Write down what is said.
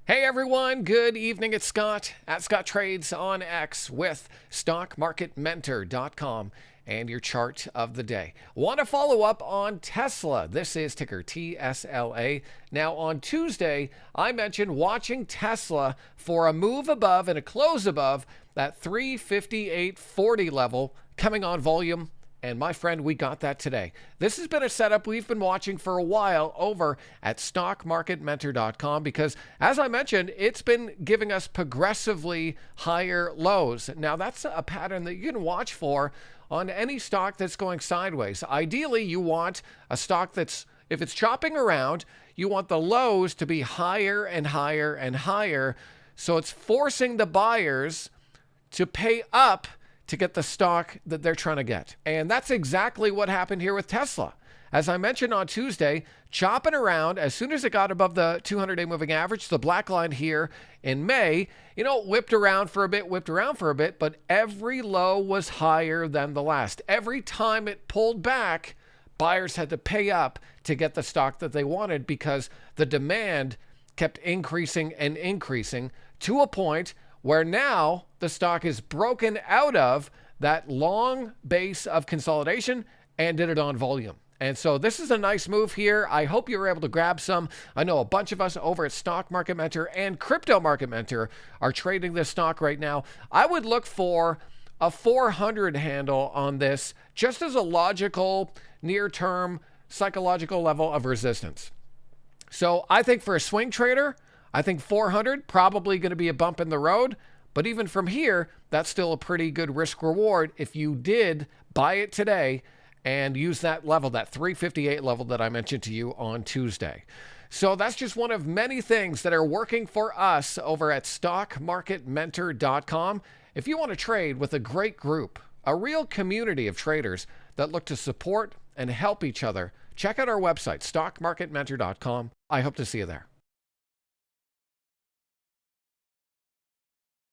Hey everyone, good evening. It's Scott at Scott Trades on X with StockMarketMentor.com and your chart of the day. Want to follow up on Tesla. This is ticker TSLA. Now on Tuesday, I mentioned watching Tesla for a move above and a close above that 358.40 level coming on volume. And my friend, we got that today. This has been a setup we've been watching for a while over at StockMarketMentor.com because, as I mentioned, it's been giving us progressively higher lows. Now, that's a pattern that you can watch for on any stock that's going sideways. Ideally, you want a stock that's, if it's chopping around, you want the lows to be higher and higher and higher. So it's forcing the buyers to pay up to get the stock that they're trying to get. And that's exactly what happened here with Tesla. As I mentioned on Tuesday, chopping around as soon as it got above the 200-day moving average, the black line here in May, whipped around for a bit, but every low was higher than the last. Every time it pulled back, buyers had to pay up to get the stock that they wanted because the demand kept increasing and increasing to a point where now the stock is broken out of that long base of consolidation and did it on volume. And so this is a nice move here. I hope you were able to grab some. I know a bunch of us over at Stock Market Mentor and Crypto Market Mentor are trading this stock right now. I would look for a 400 handle on this just as a logical near-term psychological level of resistance. So I think for a swing trader, I think 400 probably going to be a bump in the road, but even from here, that's still a pretty good risk reward if you did buy it today and use that level, that 358 level that I mentioned to you on Tuesday. So that's just one of many things that are working for us over at StockMarketMentor.com. If you want to trade with a great group, a real community of traders that look to support and help each other, check out our website, StockMarketMentor.com. I hope to see you there.